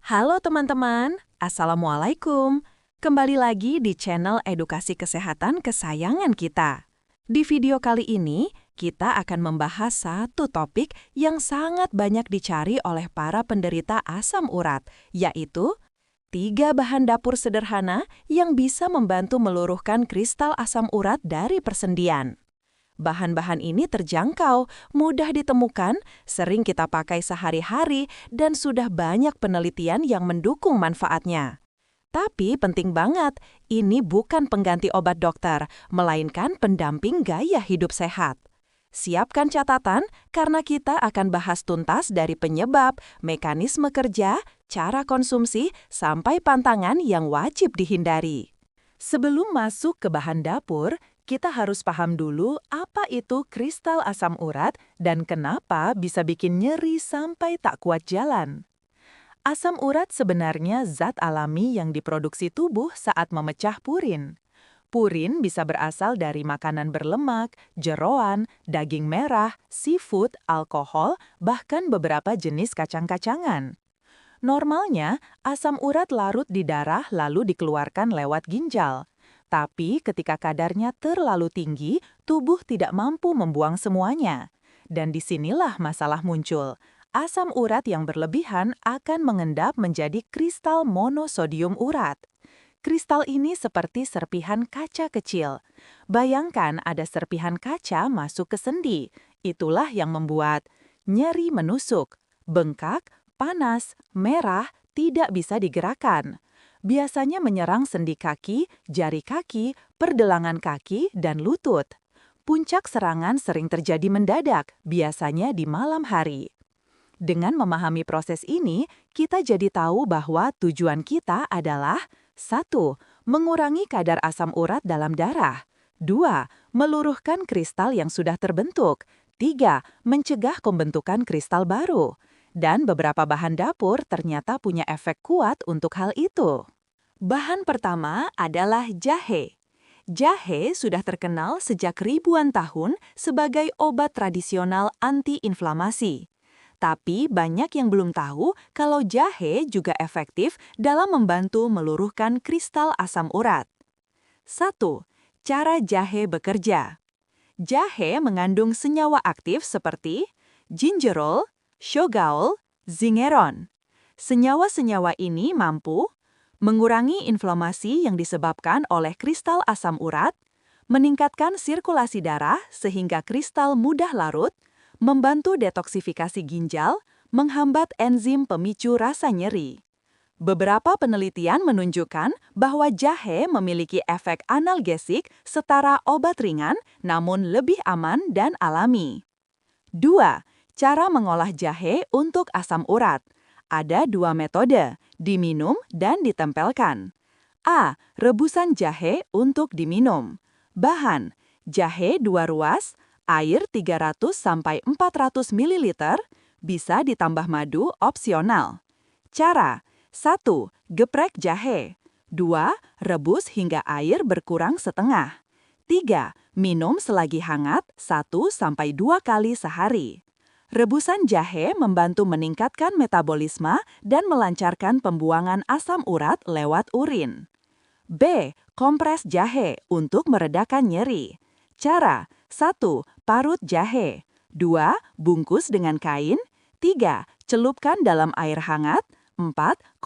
Halo teman-teman, Assalamualaikum. Kembali lagi di channel Edukasi Kesehatan kesayangan kita. Di video kali ini, kita akan membahas satu topik yang sangat banyak dicari oleh para penderita asam urat, yaitu 3 bahan dapur sederhana yang bisa membantu meluruhkan kristal asam urat dari persendian. Bahan-bahan ini terjangkau, mudah ditemukan, sering kita pakai sehari-hari, dan sudah banyak penelitian yang mendukung manfaatnya. Tapi penting banget, ini bukan pengganti obat dokter, melainkan pendamping gaya hidup sehat. Siapkan catatan, karena kita akan bahas tuntas dari penyebab, mekanisme kerja, cara konsumsi, sampai pantangan yang wajib dihindari. Sebelum masuk ke bahan dapur, kita harus paham dulu apa itu kristal asam urat dan kenapa bisa bikin nyeri sampai tak kuat jalan. Asam urat sebenarnya zat alami yang diproduksi tubuh saat memecah purin. Purin bisa berasal dari makanan berlemak, jeroan, daging merah, seafood, alkohol, bahkan beberapa jenis kacang-kacangan. Normalnya, asam urat larut di darah lalu dikeluarkan lewat ginjal. Tapi ketika kadarnya terlalu tinggi, tubuh tidak mampu membuang semuanya. Dan disinilah masalah muncul. Asam urat yang berlebihan akan mengendap menjadi kristal monosodium urat. Kristal ini seperti serpihan kaca kecil. Bayangkan ada serpihan kaca masuk ke sendi. Itulah yang membuat nyeri menusuk, bengkak, panas, merah, tidak bisa digerakkan. Biasanya menyerang sendi kaki, jari kaki, pergelangan kaki, dan lutut. Puncak serangan sering terjadi mendadak, biasanya di malam hari. Dengan memahami proses ini, kita jadi tahu bahwa tujuan kita adalah 1. Mengurangi kadar asam urat dalam darah. 2. Meluruhkan kristal yang sudah terbentuk. 3. Mencegah pembentukan kristal baru. Dan beberapa bahan dapur ternyata punya efek kuat untuk hal itu. Bahan pertama adalah jahe. Jahe sudah terkenal sejak ribuan tahun sebagai obat tradisional anti-inflamasi. Tapi banyak yang belum tahu kalau jahe juga efektif dalam membantu meluruhkan kristal asam urat. 1. Cara jahe bekerja. Jahe mengandung senyawa aktif seperti gingerol, shogaol, zingeron. Senyawa-senyawa ini mampu mengurangi inflamasi yang disebabkan oleh kristal asam urat, meningkatkan sirkulasi darah sehingga kristal mudah larut, membantu detoksifikasi ginjal, menghambat enzim pemicu rasa nyeri. Beberapa penelitian menunjukkan bahwa jahe memiliki efek analgesik setara obat ringan namun lebih aman dan alami. 2. Cara mengolah jahe untuk asam urat. Ada 2 metode, diminum dan ditempelkan. A. Rebusan jahe untuk diminum. Bahan, jahe 2 ruas, air 300-400 ml, bisa ditambah madu opsional. Cara, 1. Geprek jahe. 2. Rebus hingga air berkurang setengah. 3. Minum selagi hangat 1-2 kali sehari. Rebusan jahe membantu meningkatkan metabolisme dan melancarkan pembuangan asam urat lewat urin. B. Kompres jahe untuk meredakan nyeri. Cara, 1. Parut jahe. 2. Bungkus dengan kain. 3. Celupkan dalam air hangat. 4.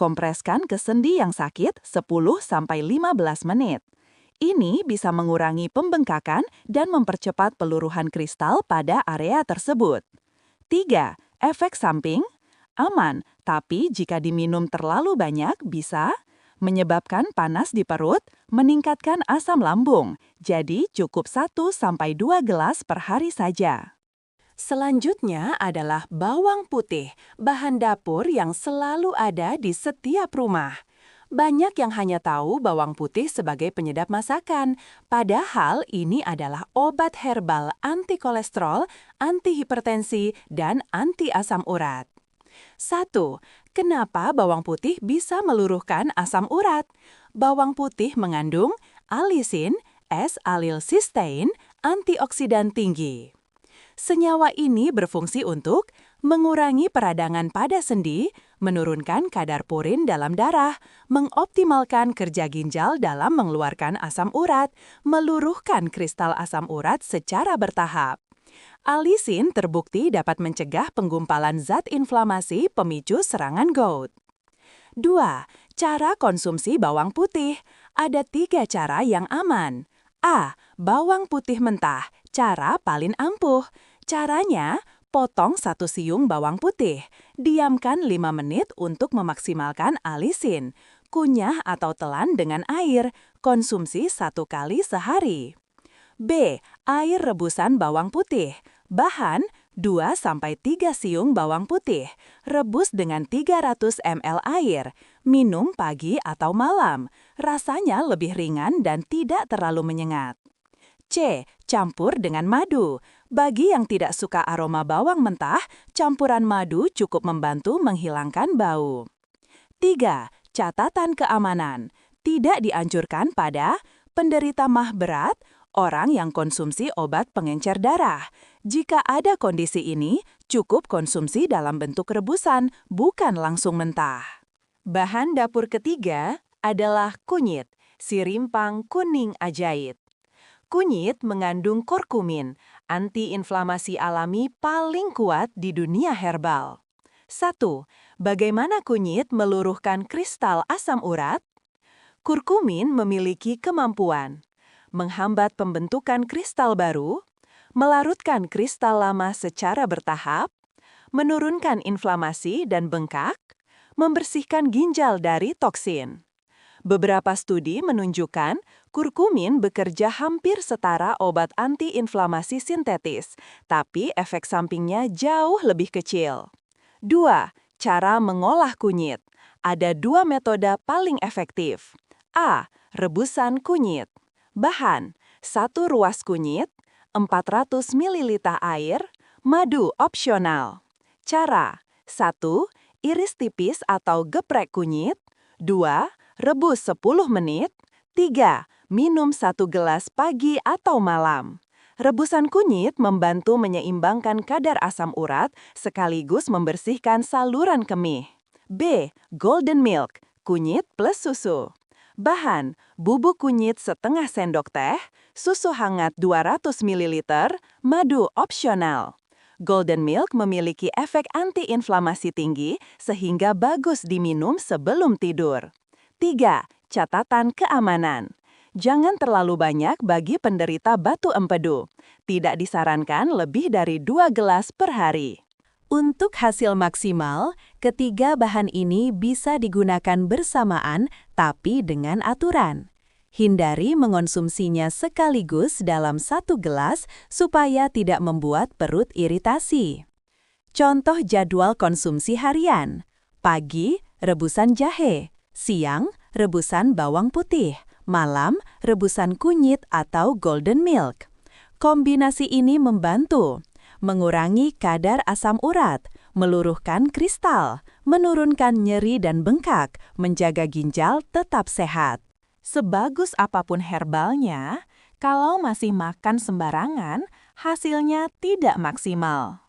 Kompreskan ke sendi yang sakit 10-15 menit. Ini bisa mengurangi pembengkakan dan mempercepat peluruhan kristal pada area tersebut. 3. Efek samping, aman, tapi jika diminum terlalu banyak bisa menyebabkan panas di perut, meningkatkan asam lambung, jadi cukup 1-2 gelas per hari saja. Selanjutnya adalah bawang putih, bahan dapur yang selalu ada di setiap rumah. Banyak yang hanya tahu bawang putih sebagai penyedap masakan, padahal ini adalah obat herbal anti kolesterol, anti hipertensi, dan anti asam urat. 1. Kenapa bawang putih bisa meluruhkan asam urat? Bawang putih mengandung alisin, S-alilsistein, antioksidan tinggi. Senyawa ini berfungsi untuk mengurangi peradangan pada sendi, menurunkan kadar purin dalam darah, mengoptimalkan kerja ginjal dalam mengeluarkan asam urat, meluruhkan kristal asam urat secara bertahap. Alisin terbukti dapat mencegah penggumpalan zat inflamasi pemicu serangan gout. 2. Cara konsumsi bawang putih. Ada 3 cara yang aman. A. Bawang putih mentah. Cara paling ampuh. Caranya, potong 1 siung bawang putih. Diamkan 5 menit untuk memaksimalkan alisin. Kunyah atau telan dengan air. Konsumsi 1 kali sehari. B. Air rebusan bawang putih. Bahan, 2-3 siung bawang putih. Rebus dengan 300 ml air. Minum pagi atau malam. Rasanya lebih ringan dan tidak terlalu menyengat. C. Campur dengan madu. Bagi yang tidak suka aroma bawang mentah, campuran madu cukup membantu menghilangkan bau. 3. Catatan keamanan. Tidak dianjurkan pada penderita MAH berat, orang yang konsumsi obat pengencer darah. Jika ada kondisi ini, cukup konsumsi dalam bentuk rebusan, bukan langsung mentah. Bahan dapur ketiga adalah kunyit, si rimpang kuning ajaib. Kunyit mengandung kurkumin, antiinflamasi alami paling kuat di dunia herbal. 1. Bagaimana kunyit meluruhkan kristal asam urat? Kurkumin memiliki kemampuan menghambat pembentukan kristal baru, melarutkan kristal lama secara bertahap, menurunkan inflamasi dan bengkak, membersihkan ginjal dari toksin. Beberapa studi menunjukkan kurkumin bekerja hampir setara obat antiinflamasi sintetis, tapi efek sampingnya jauh lebih kecil. 2. Cara mengolah kunyit. Ada 2 metode paling efektif. A. Rebusan kunyit. Bahan, 1 ruas kunyit, 400 ml air, madu opsional. Cara, 1. Iris tipis atau geprek kunyit. 2. Rebus 10 menit. 3. Minum 1 gelas pagi atau malam. Rebusan kunyit membantu menyeimbangkan kadar asam urat sekaligus membersihkan saluran kemih. B. Golden milk, kunyit plus susu. Bahan, bubuk kunyit setengah sendok teh, susu hangat 200 ml, madu opsional. Golden milk memiliki efek antiinflamasi tinggi sehingga bagus diminum sebelum tidur. 3. Catatan keamanan. Jangan terlalu banyak bagi penderita batu empedu. Tidak disarankan lebih dari 2 gelas per hari. Untuk hasil maksimal, ketiga bahan ini bisa digunakan bersamaan tapi dengan aturan. Hindari mengonsumsinya sekaligus dalam 1 gelas supaya tidak membuat perut iritasi. Contoh jadwal konsumsi harian. Pagi, rebusan jahe. Siang, rebusan bawang putih. Malam, rebusan kunyit atau golden milk. Kombinasi ini membantu mengurangi kadar asam urat, meluruhkan kristal, menurunkan nyeri dan bengkak, menjaga ginjal tetap sehat. Sebagus apapun herbalnya, kalau masih makan sembarangan, hasilnya tidak maksimal.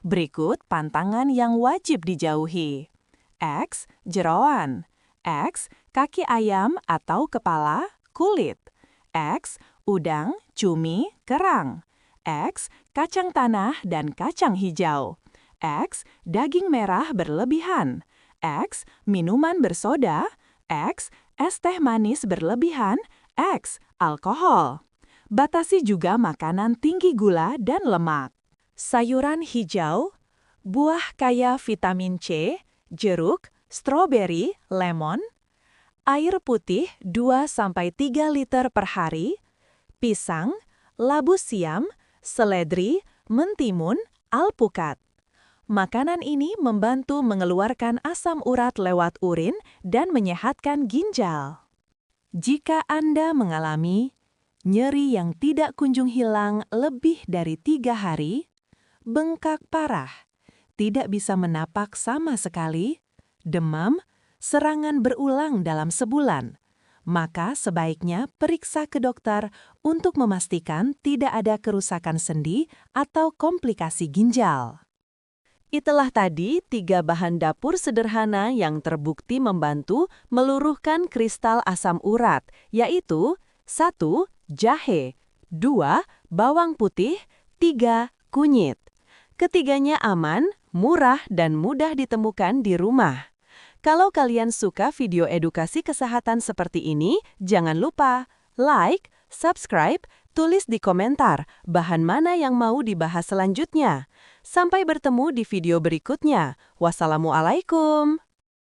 Berikut pantangan yang wajib dijauhi. X. Jeroan. X. Kaki ayam atau kepala, kulit. X. Udang, cumi, kerang. X. Kacang tanah dan kacang hijau. X. Daging merah berlebihan. X. Minuman bersoda. X. Es teh manis berlebihan. X. Alkohol. Batasi juga makanan tinggi gula dan lemak. Sayuran hijau, buah kaya vitamin C, jeruk, stroberi, lemon. Air putih 2-3 liter per hari. Pisang, labu siam, seledri, mentimun, alpukat. Makanan ini membantu mengeluarkan asam urat lewat urin dan menyehatkan ginjal. Jika Anda mengalami nyeri yang tidak kunjung hilang lebih dari 3 hari, bengkak parah, tidak bisa menapak sama sekali, demam, serangan berulang dalam sebulan, maka sebaiknya periksa ke dokter untuk memastikan tidak ada kerusakan sendi atau komplikasi ginjal. Itulah tadi 3 bahan dapur sederhana yang terbukti membantu meluruhkan kristal asam urat, yaitu 1. Jahe, 2. Bawang putih, 3. Kunyit. Ketiganya aman, murah, dan mudah ditemukan di rumah. Kalau kalian suka video edukasi kesehatan seperti ini, jangan lupa like, subscribe, tulis di komentar bahan mana yang mau dibahas selanjutnya. Sampai bertemu di video berikutnya. Wassalamualaikum.